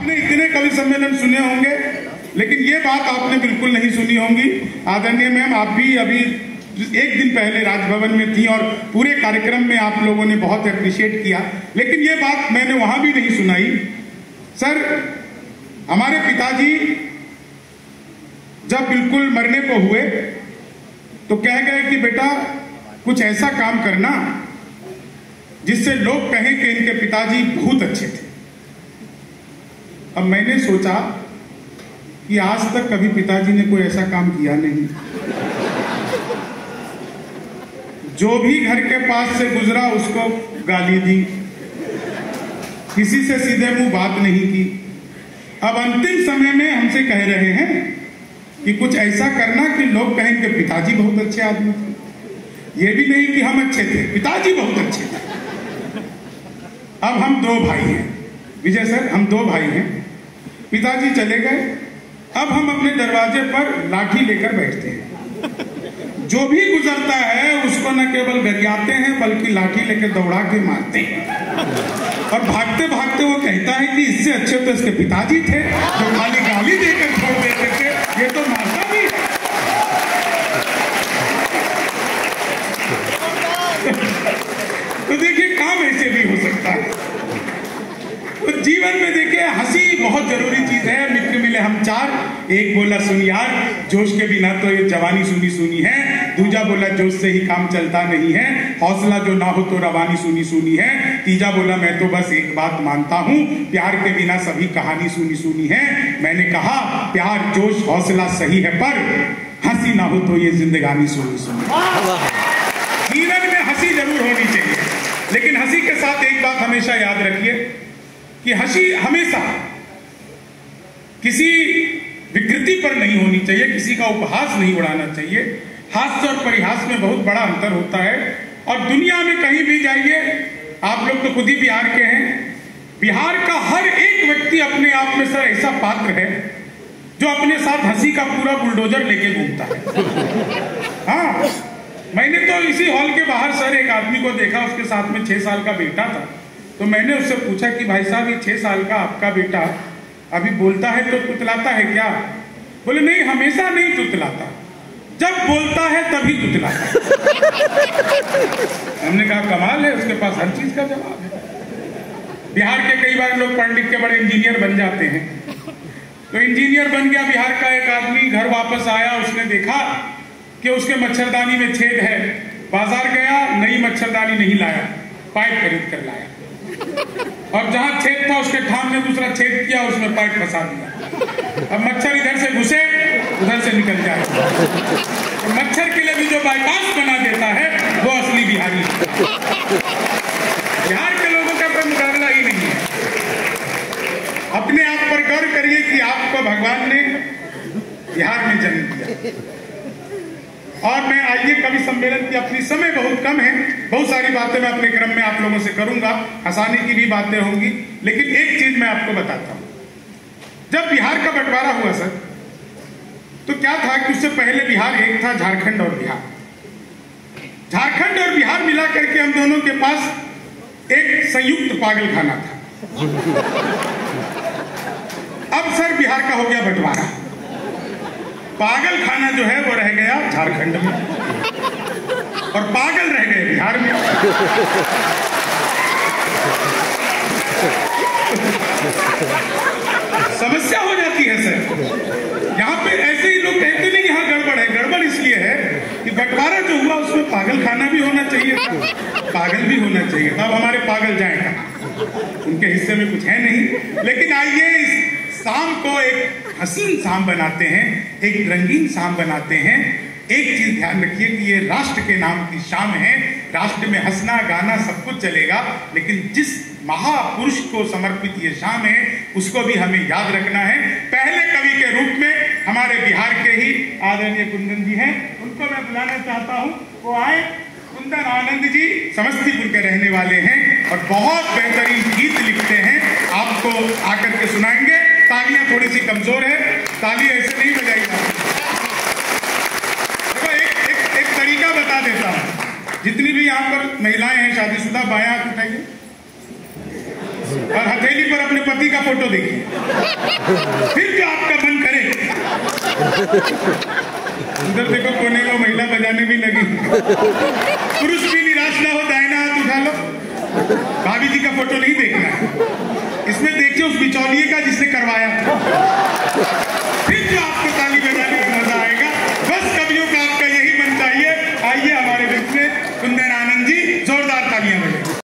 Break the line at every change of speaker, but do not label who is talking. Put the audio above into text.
आपने इतने कवि सम्मेलन सुने होंगे, लेकिन ये बात आपने बिल्कुल नहीं सुनी होंगी। आदरणीय मैम, आप भी अभी एक दिन पहले राजभवन में थी और पूरे कार्यक्रम में आप लोगों ने बहुत अप्रिशिएट किया, लेकिन ये बात मैंने वहां भी नहीं सुनाई। सर, हमारे पिताजी जब बिल्कुल मरने को हुए तो कह गए कि बेटा कुछ ऐसा काम करना जिससे लोग कहें कि इनके पिताजी बहुत अच्छे थे। अब मैंने सोचा कि आज तक कभी पिताजी ने कोई ऐसा काम किया नहीं। जो भी घर के पास से गुजरा उसको गाली दी, किसी से सीधे मुंह बात नहीं की। अब अंतिम समय में हमसे कह रहे हैं कि कुछ ऐसा करना कि लोग कहें कि पिताजी बहुत अच्छे आदमी थे। ये भी नहीं कि हम अच्छे थे, पिताजी बहुत अच्छे थे। अब हम दो भाई हैं, विजय सर, हम दो भाई हैं। पिताजी चले गए, अब हम अपने दरवाजे पर लाठी लेकर बैठते हैं। जो भी गुजरता है उसको न केवल गरियाते हैं बल्कि लाठी लेकर दौड़ा के मारते हैं। और भागते भागते वो कहता है कि इससे अच्छे तो इसके पिताजी थे जो खाली गाली देकर छोड़ देते थे, ये तो मारता भी है। तो देखिए, काम ऐसे भी हो सकता है। तो जीवन में देखिए, हंसी बहुत जरूरी चीज है। मित्र मिले हम चार, एक बोला सुन यार, जोश के बिना तो ये जवानी सुनी सुनी है। दूजा बोला जोश से ही काम चलता नहीं है, हौसला जो ना हो तो रवानी सुनी सुनी है। तीजा बोला मैं तो बस एक बात मानता हूँ, प्यार के बिना सभी कहानी सुनी सुनी है। मैंने कहा प्यार जोश हौसला सही है, पर हंसी ना हो तो ये जिंदगानी सुनी सुनी। जीवन में हंसी जरूर होनी चाहिए, लेकिन हंसी के साथ एक बात हमेशा याद रखिए कि हंसी हमेशा किसी विकृति पर नहीं होनी चाहिए, किसी का उपहास नहीं उड़ाना चाहिए। हास्य और परिहास में बहुत बड़ा अंतर होता है। और दुनिया में कहीं भी जाइए, आप लोग तो खुद ही बिहार के हैं, बिहार का हर एक व्यक्ति अपने आप में सर ऐसा पात्र है जो अपने साथ हंसी का पूरा बुलडोजर लेके घूमता है। हाँ, मैंने तो इसी हॉल के बाहर सर एक आदमी को देखा, उसके साथ में 6 साल का बेटा था। तो मैंने उससे पूछा कि भाई साहब, ये 6 साल का आपका बेटा अभी बोलता है तो तुतलाता है क्या? बोले नहीं, हमेशा नहीं तुतलाता, जब बोलता है तभी तुतलाता है। हमने कहा कमाल है, उसके पास हर चीज का जवाब है। बिहार के कई बार लोग पढ़ लिख के बड़े इंजीनियर बन जाते हैं। तो इंजीनियर बन गया बिहार का एक आदमी, घर वापस आया, उसने देखा कि उसके मच्छरदानी में छेद है। बाजार गया, नई मच्छरदानी नहीं लाया, पाइप खरीद कर लाया। और जहां छेद था उसके ठाम में दूसरा छेद किया, उसमें पाइप फंसा दिया। अब मच्छर इधर से घुसे उधर से निकल जाए। तो मच्छर के लिए भी जो बाईपास बना देता है वो असली बिहारी है। बिहार के लोगों का कोई मुकाबला ही नहीं है। अपने आप पर गर्व करिए कि आपको भगवान ने बिहार में जन्म दिया। और मैं आइए कवि सम्मेलन की, अपनी समय बहुत कम है, बहुत सारी बातें मैं अपने क्रम में आप लोगों से करूंगा, हंसाने की भी बातें होंगी, लेकिन एक चीज मैं आपको बताता हूं। जब बिहार का बंटवारा हुआ सर, तो क्या था कि उससे पहले बिहार एक था, झारखंड और बिहार। झारखंड और बिहार मिला करके हम दोनों के पास एक संयुक्त पागल खाना था। अब सर बिहार का हो गया बंटवारा, पागल खाना जो है वो रह गया झारखंड में और पागल रह गए बिहार में। समस्या हो जाती है सर। यहाँ पे ऐसे ही लोग कहते नहीं यहाँ गड़बड़ है। गड़बड़ इसलिए है कि बंटवारा जो हुआ उसमें पागल खाना भी होना चाहिए था, पागल भी होना चाहिए था। अब हमारे पागल जाए कहाँ, उनके हिस्से में कुछ है नहीं। लेकिन आइए इस शाम को एक हसीन शाम बनाते हैं, एक रंगीन शाम बनाते हैं। एक चीज ध्यान रखिए कि ये राष्ट्र के नाम की शाम है। राष्ट्र में हंसना गाना सब कुछ चलेगा, लेकिन जिस महापुरुष को समर्पित ये शाम है उसको भी हमें याद रखना है। पहले कवि के रूप में हमारे बिहार के ही आदरणीय कुंदन जी हैं, उनको मैं बुलाना चाहता हूँ, वो आए। कुंदन आनंद जी समस्तीपुर के रहने वाले हैं और बहुत बेहतरीन गीत लिखते हैं, आपको आकर के सुनाएंगे। तालियां थोड़ी सी कमजोर है, ताली ऐसे नहीं बजाई जाती। देखो एक तरीका बता देता हूं, जितनी भी यहाँ पर महिलाएं हैं शादीशुदा, बायां हाथ उठाइए और हथेली पर अपने पति का फोटो देखिए। फिर जो आपका मन करे। उधर देखो कोने में महिला बजाने भी लगी। पुरुष भी निराश ना हो, दाहिना हाथ उठा लो। भाभी जी का फोटो नहीं दे